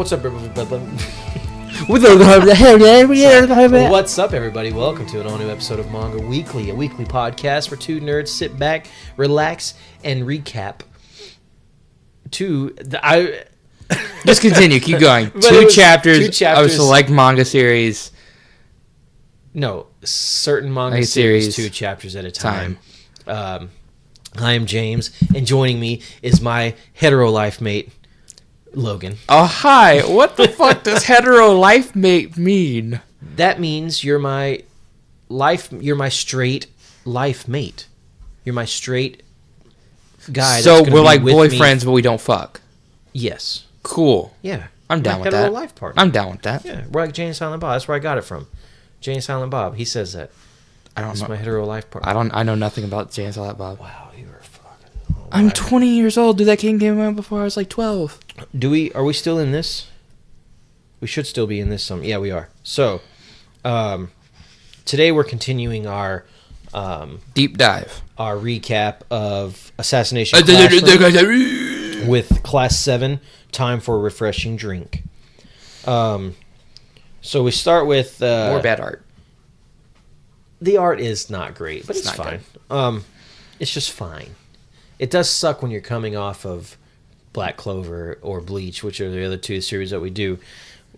What's up, everybody? What's up, everybody? Welcome to an all-new episode of Manga Weekly, a weekly podcast where two nerds sit back, relax, and recap. Just continue, keep going. Two chapters of a select manga series. No, certain manga series, 2 chapters at a time. I am James, and joining me is my hetero life mate, Logan. Oh, hi. What the fuck does hetero life mate mean? That means you're my straight life mate. You're my straight guy. So we're like boyfriends, but we don't fuck. Yes. Cool. Yeah. I'm down with that. Hetero life partner. I'm down with that. Yeah. We're like Jay and Silent Bob. That's where I got it from. Jay and Silent Bob. He says that. I don't know. It's my hetero life partner. I know nothing about Jay and Silent Bob. Wow, you are fucking. I'm 20 years old. Dude, that game came out before I was like 12. Are we still in this? We should still be in this. Yeah, we are. So, today we're continuing our deep dive, our recap of Assassination with Class 7. Time for a refreshing drink. So we start with more bad art. The art is not great, but it's fine. It's just fine. It does suck when you're coming off of Black Clover or Bleach, which are the other 2 series that we do,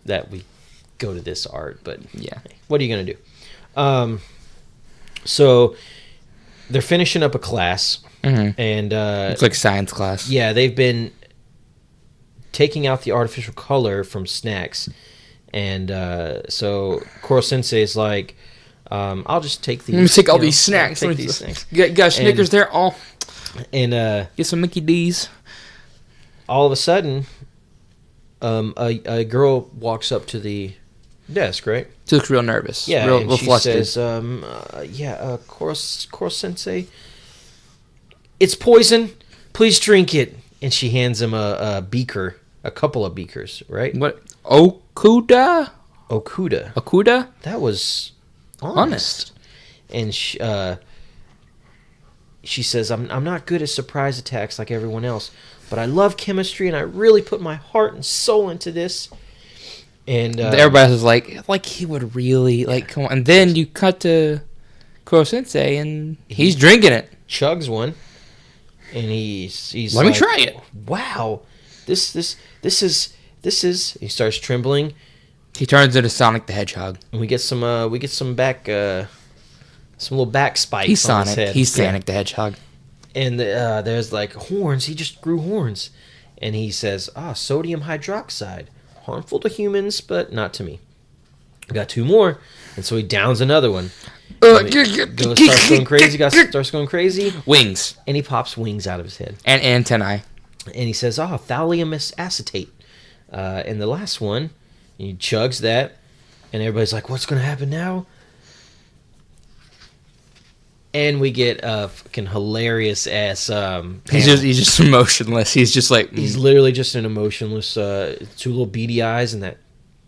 that we go to this art. But yeah, what are you going to do? So they're finishing up a class, and it's like science class. Yeah, they've been taking out the artificial color from snacks, and so Koro Sensei is like, I'll just take these. Let me take all these snacks. Take these snacks. Got Snickers there. All and get some Mickey D's. All of a sudden, a girl walks up to the desk, right? She looks real nervous. Yeah, real and she flustered. says, Koro Sensei, it's poison. Please drink it. And she hands him a beaker, a couple of beakers, right? What? Okuda? That was honest. And she says, I'm not good at surprise attacks like everyone else, but I love chemistry and I really put my heart and soul into this. And everybody was like he would really, come on. And then you cut to Koro Sensei and he's drinking it. Chugs one. And he's let me try it. Wow. This is he starts trembling. He turns into Sonic the Hedgehog. And we get some back some little back spikes. He's on Sonic. his head. He's Sonic the Hedgehog. And there's like horns. He just grew horns. And he says, sodium hydroxide. Harmful to humans, but not to me. I got 2 more. And so he downs another one. Starts going crazy. Wings. And he pops wings out of his head. And antennae. And he says, thallium acetate. And the last one, he chugs that. And everybody's like, what's going to happen now? And we get a fucking hilarious ass. He's just emotionless. He's just like he's literally just an emotionless. 2 little beady eyes and that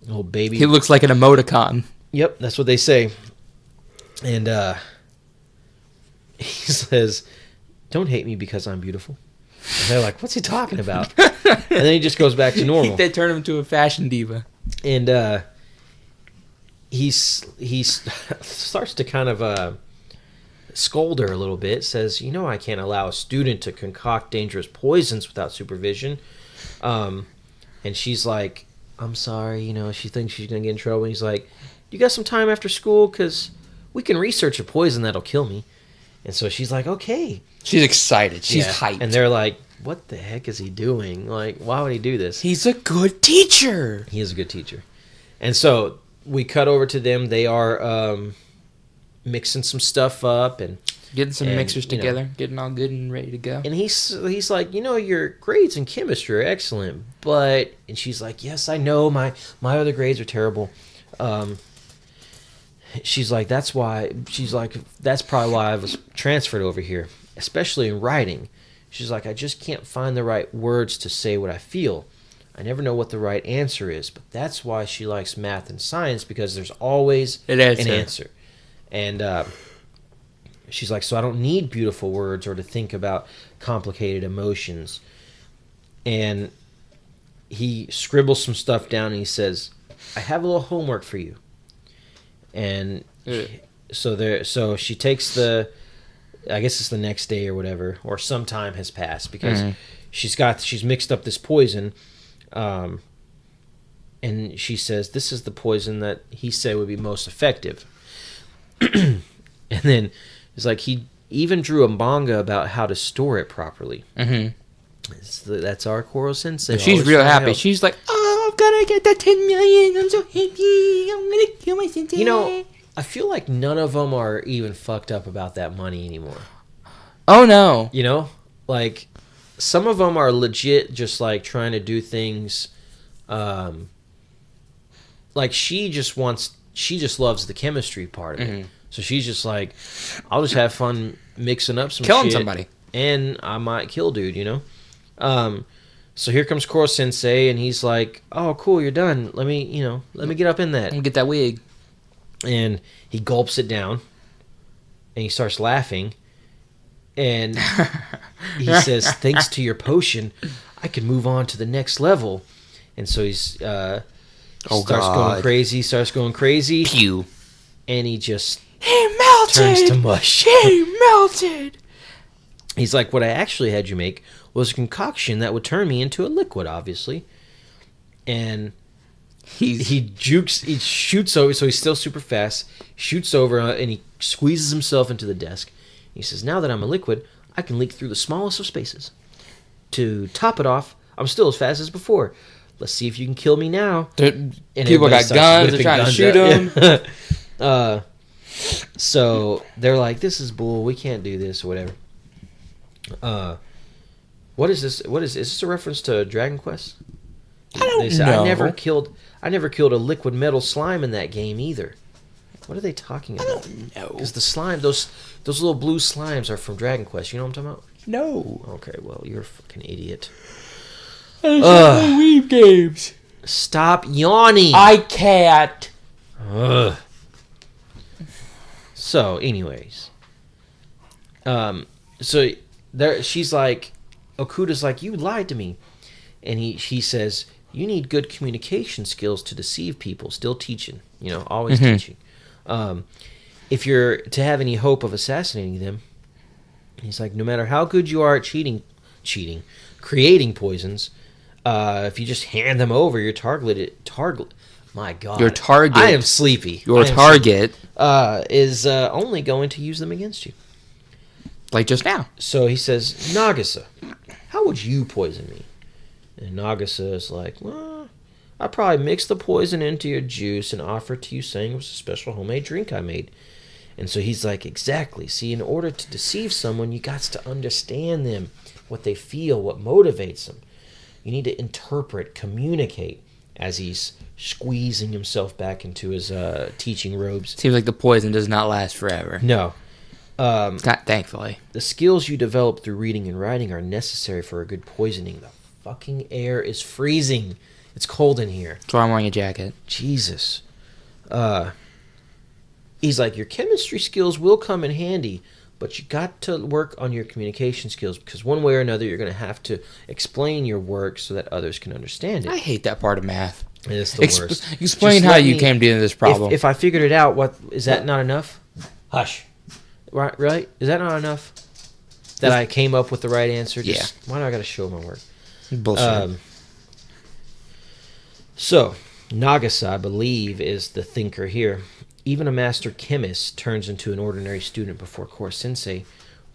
little baby. He looks like an emoticon. Yep, that's what they say. And he says, "Don't hate me because I'm beautiful." And they're like, "What's he talking about?" And then he just goes back to normal. They turn him into a fashion diva. And he starts to kind of scold her a little bit, says, I can't allow a student to concoct dangerous poisons without supervision. And she's like, I'm sorry, she thinks she's going to get in trouble. And he's like, you got some time after school? Because we can research a poison that'll kill me. And so she's like, okay. She's excited. She's hyped. And they're like, what the heck is he doing? Like, why would he do this? He's a good teacher. He is a good teacher. And so we cut over to them. They are mixing some stuff up and getting some mixers together, getting all good and ready to go. And he's like, your grades in chemistry are excellent, but and she's like, yes, I know my other grades are terrible. She's like, that's probably why I was transferred over here, especially in writing. She's like, I just can't find the right words to say what I feel. I never know what the right answer is, but that's why she likes math and science, because there's always an answer. And she's like, so I don't need beautiful words or to think about complicated emotions. And he scribbles some stuff down and he says, I have a little homework for you. And so she takes I guess it's the next day or whatever, or some time has passed because she's mixed up this poison. And she says, this is the poison that he said would be most effective. And then it's like he even drew a manga about how to store it properly. That's our Koro Sensei. She's real happy. She's like, oh, I'm gonna get that 10 million. I'm so happy. I'm gonna kill my sensei. You know, I feel like none of them are even fucked up about that money anymore. Oh, no. You know? Like, some of them are legit just, like, trying to do things. Like, she just loves the chemistry part of it. So she's just like, I'll just have fun mixing up some Killing shit. somebody. And I might kill dude, you know? So here comes Koro Sensei, and he's like, oh, cool, you're done. Let me get up in that. I'm gonna get that wig. And he gulps it down, and he starts laughing, and he says, thanks to your potion, I can move on to the next level. And so he starts going crazy. Pew. And he just melted. turns to mush. He melted. He's like, what I actually had you make was a concoction that would turn me into a liquid, obviously. And he shoots over, so he's still super fast, shoots over, and he squeezes himself into the desk. He says, now that I'm a liquid, I can leak through the smallest of spaces. To top it off, I'm still as fast as before. Let's see if you can kill me now. People got guns, they're trying to shoot him. So they're like, this is bull, we can't do this, or whatever. What is this? Is this a reference to Dragon Quest? I don't know. I never killed a liquid metal slime in that game either. What are they talking about? I don't know. Because the slime, those little blue slimes are from Dragon Quest. You know what I'm talking about? No. Okay, well, you're a fucking idiot. Weeb games. Stop yawning. I can't. Ugh. So, anyways, so there, she's like, Okuda's like, you lied to me, and she says, you need good communication skills to deceive people. Still teaching, always teaching. If you're to have any hope of assassinating them, he's like, no matter how good you are at creating poisons, if you just hand them over, your target. My God, your target. I am sleepy. Your target is only going to use them against you, like just now. So he says, Nagisa, how would you poison me? And Nagisa is like, well, I probably mix the poison into your juice and offer it to you, saying it was a special homemade drink I made. And so he's like, exactly. See, in order to deceive someone, you got to understand them, what they feel, what motivates them. You need to interpret, communicate, as he's squeezing himself back into his teaching robes. Seems like the poison does not last forever. No. Thankfully. The skills you develop through reading and writing are necessary for a good poisoning. The fucking air is freezing. It's cold in here. That's why I'm wearing a jacket. Jesus. He's like, your chemistry skills will come in handy, but you got to work on your communication skills, because one way or another you're going to have to explain your work so that others can understand it. I hate that part of math. It's the worst. Explain how you came to this problem. If I figured it out, what is that not enough? Hush. Right? Is that not enough? That I came up with the right answer? Yeah. Why do I got to show my work? Bullshit. So, Nagisa, I believe, is the thinker here. Even a master chemist turns into an ordinary student before Koro Sensei.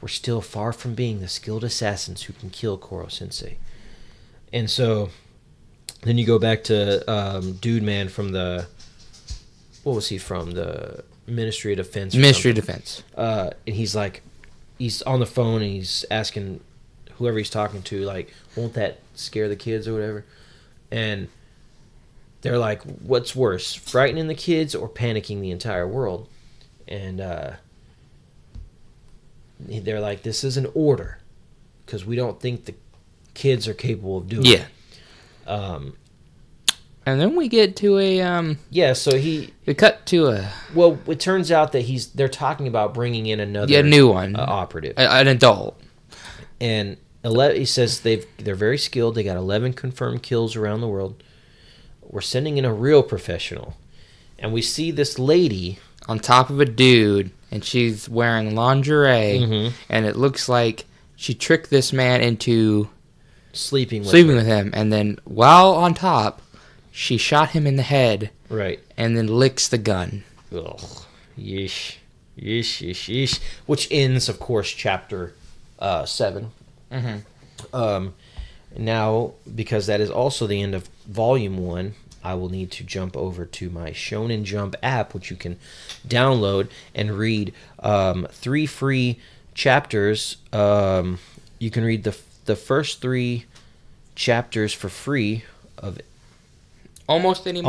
We're still far from being the skilled assassins who can kill Koro Sensei. And so, then you go back to Dude Man from the... What was he from? The Ministry of Defense. Ministry of Defense. And he's like... He's on the phone and he's asking whoever he's talking to, like, won't that scare the kids or whatever? And... they're like, what's worse, frightening the kids or panicking the entire world? And they're like, this is an order, because we don't think the kids are capable of doing it. And then we get to a... so we cut to a... Well, it turns out that they're talking about bringing in another... new one. Operative. An adult. And He says they're very skilled. They got 11 confirmed kills around the world. We're sending in a real professional. And we see this lady on top of a dude, and she's wearing lingerie, and it looks like she tricked this man into sleeping with him, and then while on top, she shot him in the head, right, and then licks the gun. Ugh. Yeesh. Yeesh, yeesh, yeesh. Which ends, of course, chapter 7. Now, because that is also the end of volume 1, I will need to jump over to my Shonen Jump app, which you can download and read 3 free chapters. You can read the first 3 chapters for free of almost any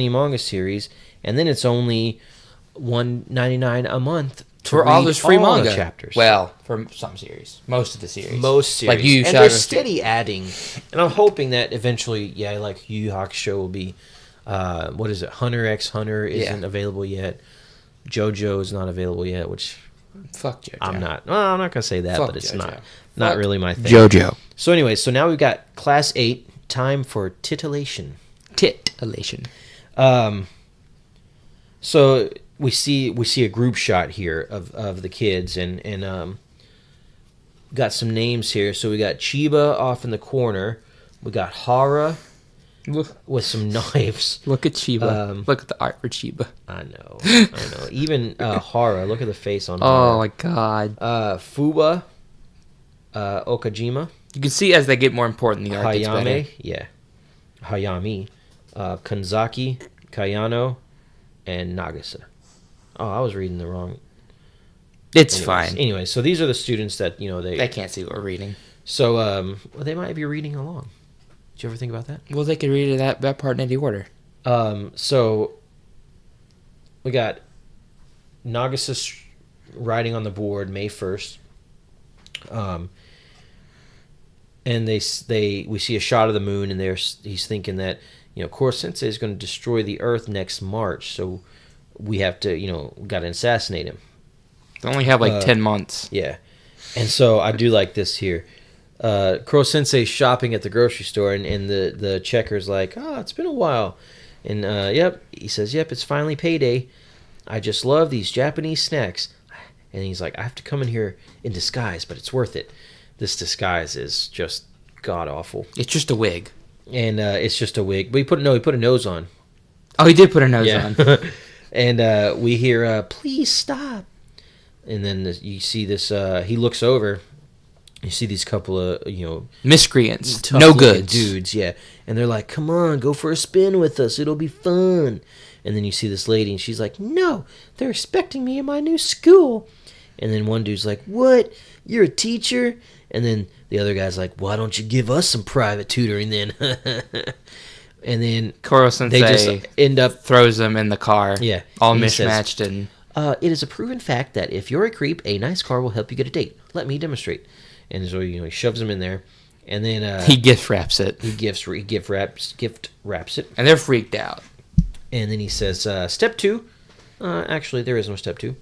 manga series, and then it's only $1.99 a month for all those free manga chapters. Well, for some series, most series, like and they're steady adding, and I'm hoping that eventually, like Yu Yu Hakusho will be, what is it? Hunter x Hunter isn't available yet. JoJo is not available yet, which fuck JoJo. I'm not gonna say that, but it's JoJo. not really my thing. JoJo. So anyway, so now we've got Class 8. Time for titillation. So we see a group shot here of the kids and got some names here. So we got Chiba off in the corner. We got Hara with some knives. Look at Chiba. Look at the art for Chiba. I know. Even Hara. Look at the face on Hara. Oh my god. Fuba, Okajima. You can see as they get more important, the art gets better. Hayami, Kanzaki, Kayano, and Nagisa. Oh, I was reading the wrong. It's fine. Anyway, so these are the students that they can't see what we're reading. So well, they might be reading along. Did you ever think about that? Well, they could read that part in any order. So we got Nagisa writing on the board May 1st. And we see a shot of the moon, and he's thinking that Koro Sensei is going to destroy the Earth next March, so we have to got to assassinate him. They only have 10 months. Yeah, and so I do like this here. Koro Sensei shopping at the grocery store, and the checker's like, it's been a while, and he says, it's finally payday. I just love these Japanese snacks, and he's like, I have to come in here in disguise, but it's worth it. This disguise is just god awful. It's just a wig. And it's just a wig. But he put a nose on. Oh, he did put a nose on. And we hear, please stop. And then you see this, he looks over. You see these couple of, miscreants. No goods. Dudes, yeah. And they're like, come on, go for a spin with us. It'll be fun. And then you see this lady, and she's like, no, they're expecting me in my new school. And then one dude's like, what? You're a teacher? And then the other guy's like, why don't you give us some private tutoring then? And then Koro Sensei they just end up throws them in the car. Yeah. All mismatched. Says, it is a proven fact that if you're a creep, a nice car will help you get a date. Let me demonstrate. And so he shoves them in there. And then he gift wraps it. He gift wraps it. And they're freaked out. And then he says, step 2. Actually, there is no step 2.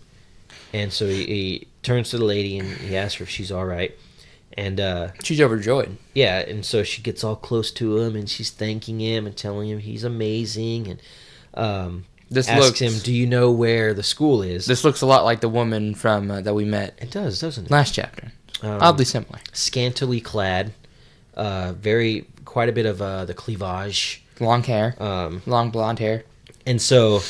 And so he turns to the lady and he asks her if she's all right. And she's overjoyed. Yeah, and so she gets all close to him and she's thanking him and telling him he's amazing and asks him, do you know where the school is? This looks a lot like the woman from that we met. It does, doesn't it? Last chapter. Oddly similar. Scantily clad. Quite a bit of the cleavage. Long hair. Long blonde hair. And so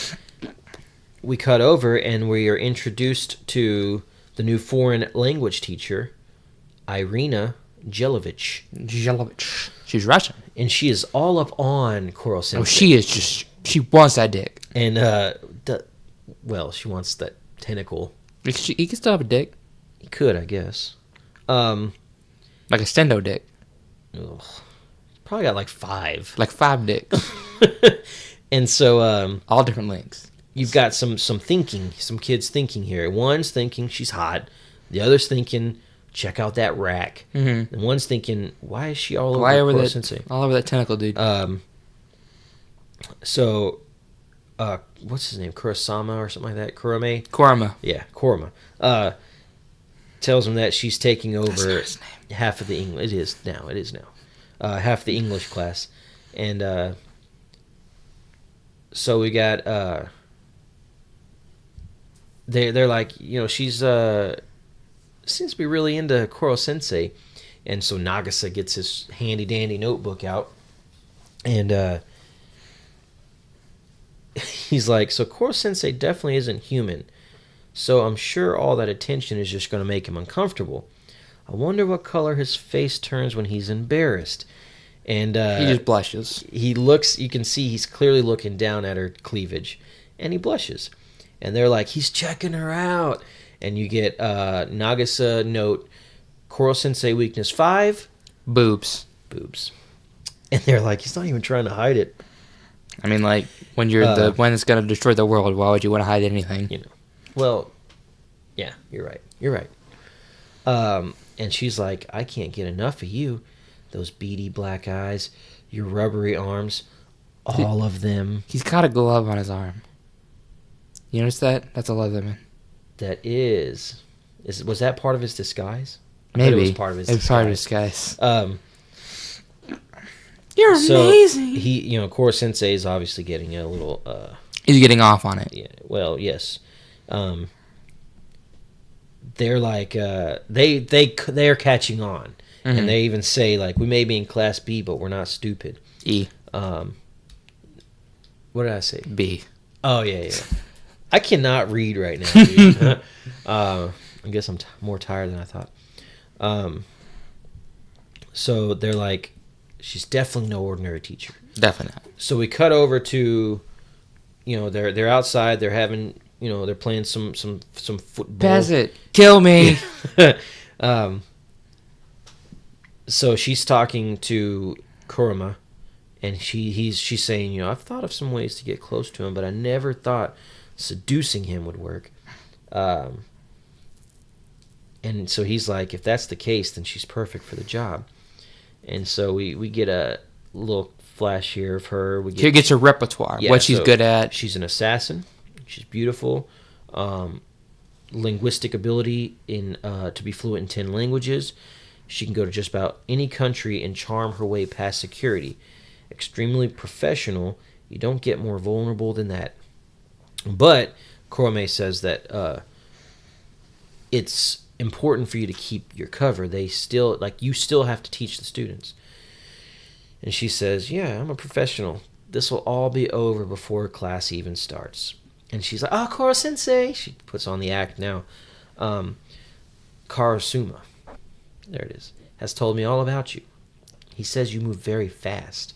we cut over and we are introduced to the new foreign language teacher, Irina Jelovich. She's Russian. And she is all up on Koro Sensei. Oh, she is just... She wants that dick. And, she wants that tentacle. He can still have a dick. He could, I guess. Like a stendo dick. Ugh. Probably got like 5. Like 5 dicks. And so... all different lengths. You've got some thinking, some kids thinking here. One's thinking she's hot. The other's thinking... check out that rack. Mm-hmm. And one's thinking, why is she all over Koro Sensei? All over that tentacle, dude. So, what's his name? Kurosama or something like that? Kurame? Kurama. Yeah, Kurama. tells him that she's taking over half of the English. It is now. Half the English class, and so we got they're like, she's seems to be really into Koro Sensei, and so Nagisa gets his handy dandy notebook out, and he's like, so Koro Sensei definitely isn't human, so I'm sure all that attention is just going to make him uncomfortable. I wonder what color his face turns when he's embarrassed. And he just blushes. He looks, you can see he's clearly looking down at her cleavage, and he blushes. And they're like, he's checking her out. And you get Nagisa note, Koro Sensei weakness 5. Boobs. And they're like, he's not even trying to hide it. I mean, like, when you're the one that's going to destroy the world, why would you want to hide anything? Well, yeah, you're right. And she's like, I can't get enough of you. Those beady black eyes, your rubbery arms, all of them. He's got a glove on his arm. You notice that? That's a Leatherman. That is was that part of his disguise? Maybe. It was part of his disguise. Part of his disguise. You're amazing. So he, Koro Sensei is obviously getting a little. He's getting off on it. Yeah. Well, yes. They're like they're catching on, and they even say like, we may be in Class B, but we're not stupid. E. What did I say? B. Oh yeah. I cannot read right now, dude. I guess I'm more tired than I thought. So they're like, she's definitely no ordinary teacher. Definitely not. So we cut over to, they're outside. They're having, they're playing some football. Pass it. Kill me. So she's talking to Kurama, and she's saying, I've thought of some ways to get close to him, but I never thought seducing him would work. And so he's like, if that's the case, then she's perfect for the job. And so we get a little flash here of her. Here gets her repertoire, what she's good at. She's an assassin. She's beautiful. Linguistic ability to be fluent in 10 languages. She can go to just about any country and charm her way past security. Extremely professional. You don't get more vulnerable than that. But Kurome says that it's important for you to keep your cover. You still have to teach the students. And she says, yeah, I'm a professional. This will all be over before class even starts. And she's like, oh, Koro Sensei. She puts on the act now. Karasuma, there it is, has told me all about you. He says you move very fast.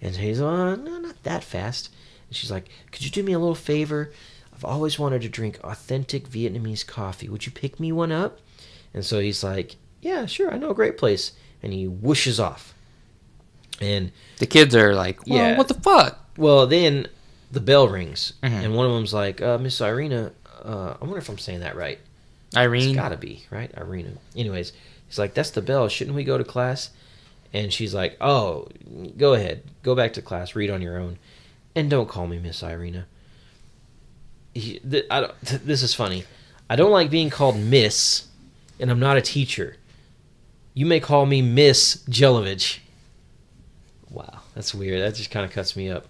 And he's no, not that fast. And she's like, could you do me a little favor? I've always wanted to drink authentic Vietnamese coffee. Would you pick me one up? And so he's like, yeah, sure, I know a great place. And he whooshes off. And the kids are like, well, yeah, what the fuck? Well, then the bell rings. And one of them's like, Miss Irina, I wonder if I'm saying that right. Irene? It's gotta be, right? Irina. Anyways, he's like, that's the bell. Shouldn't we go to class? And she's like, oh, go ahead. Go back to class. Read on your own. And don't call me Miss Irina. This is funny. I don't like being called Miss, and I'm not a teacher. You may call me Miss Jelovich. Wow, that's weird. That just kind of cuts me up.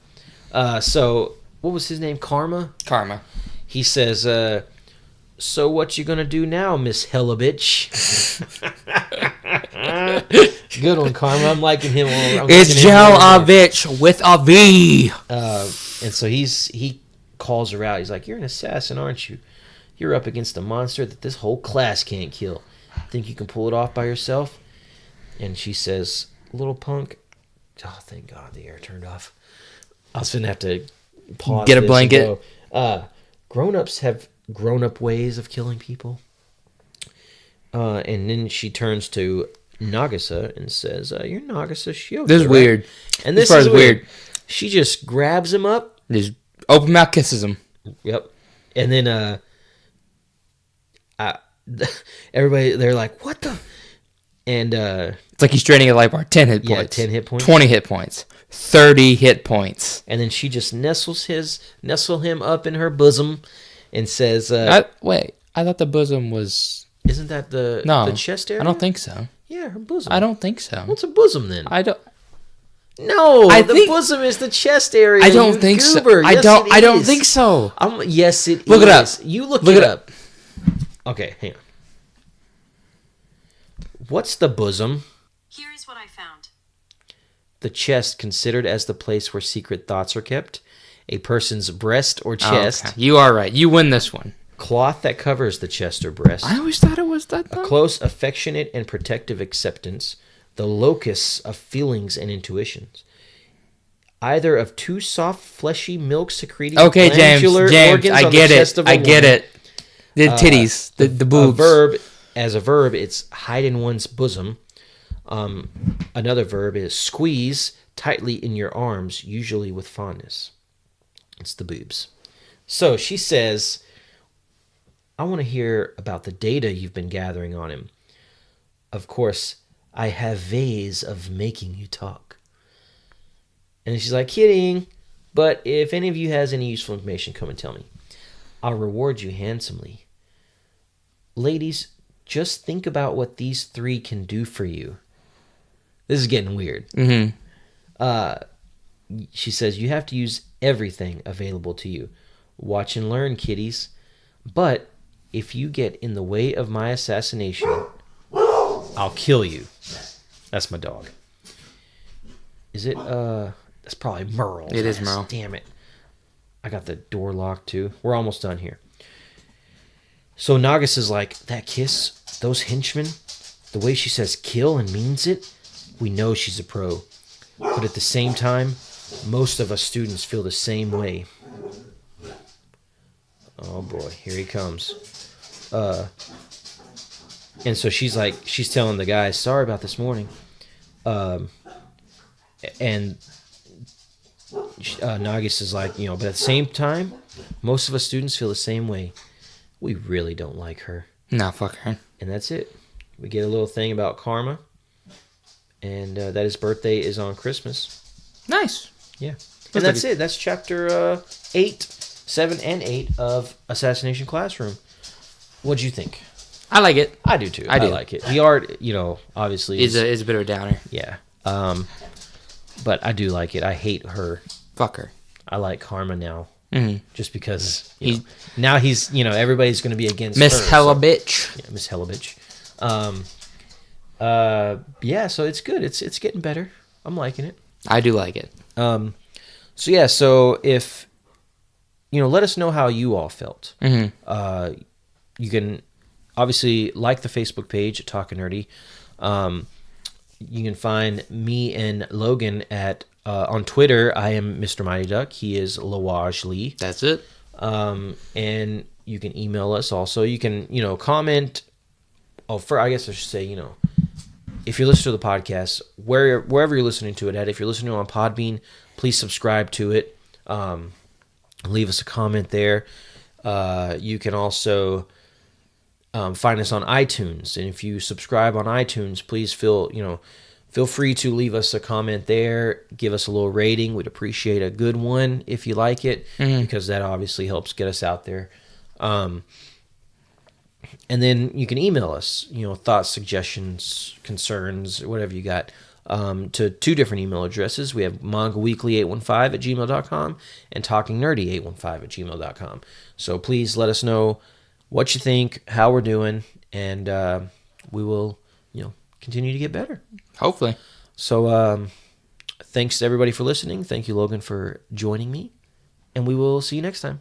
So, what was his name? Karma? Karma. He says, so what you gonna do now, Miss Helabitch? Good one, Karma. I'm liking him. It's Jelovich with a V. And so he calls her out. He's like, you're an assassin, aren't you? You're up against a monster that this whole class can't kill. Think you can pull it off by yourself? And she says, little punk. Oh, thank God the air turned off. I was going to have to pause. Get a blanket. Grown-ups have grown-up ways of killing people. And then she turns to Nagisa and says, you're Nagisa Shioka, This is right? weird. And this is weird. She just grabs him up. Just open mouth kisses him. Yep. And then everybody, they're like, what the? And it's like he's draining a light bar. 10 hit points. Yeah, 10 hit points. 20 hit points. 30 hit points. And then she just nestle him up in her bosom and says, wait, I thought the bosom was Isn't that the chest area? I don't think so. Yeah, her bosom. I don't think so. What's a bosom then? I don't. No, the bosom is the chest area. I don't think so. Yes, I don't think so. Yes, it is. Look it up. You look it up. Okay, hang on. What's the bosom? Here is what I found. The chest, considered as the place where secret thoughts are kept. A person's breast or chest. Okay. You are right. You win this one. Cloth that covers the chest or breast. I always thought it was that. A close, affectionate, and protective acceptance. The locus of feelings and intuitions. Either of two soft, fleshy, milk-secreting glandular organs I on get the chest it. of a I woman. get it. The titties, the boobs. As a verb, it's hide in one's bosom. Another verb is squeeze tightly in your arms, usually with fondness. It's the boobs. So she says, I want to hear about the data you've been gathering on him. Of course, I have ways of making you talk. And she's like, kidding. But if any of you has any useful information, come and tell me. I'll reward you handsomely. Ladies, just think about what these three can do for you. This is getting weird. Mm-hmm. She says, you have to use everything available to you. Watch and learn, kiddies. But if you get in the way of my assassination, I'll kill you. That's my dog. Is it, that's probably Merle. It is Merle. Damn it. I got the door locked too. We're almost done here. So Nagus is like, that kiss, those henchmen, the way she says kill and means it, we know she's a pro. But at the same time, most of us students feel the same way. Oh boy, here he comes. And so she's telling the guys, sorry about this morning. And Nagus is like, but at the same time, most of us students feel the same way. We really don't like her. No, fuck her. And that's it. We get a little thing about karma. And that his birthday is on Christmas. Nice. Yeah. And that's it. That's chapter 8, 7, and 8 of Assassination Classroom. What'd you think? I like it. I do too. I do. Like it. The art, obviously is a bit of a downer. Yeah. But I do like it. I hate her. Fuck her. I like karma now. Mm-hmm. Just because now he's, everybody's going to be against Miss her. Hella bitch. Yeah, Miss Hella bitch. Yeah, so it's good. It's getting better. I'm liking it. I do like it. So if let us know how you all felt. Mm-hmm. You can obviously like the Facebook page at Talkin' Nerdy. You can find me and Logan at on Twitter. I am Mr. Mighty Duck. He is Lawaj Lee. That's it. And you can email us also. You can comment. I guess I should say if you're listening to the podcast, wherever you're listening to it at, if you're listening on Podbean, please subscribe to it. Leave us a comment there. You can also find us on iTunes, and if you subscribe on iTunes, please feel free to leave us a comment there. Give us a little rating. We'd appreciate a good one if you like it, because that obviously helps get us out there. And then you can email us, thoughts, suggestions, concerns, whatever you got, to two different email addresses. We have mangaweekly815@gmail.com and talkingnerdy815@gmail.com. So please let us know what you think, how we're doing, and we will, continue to get better. Hopefully. So thanks to everybody for listening. Thank you, Logan, for joining me, and we will see you next time.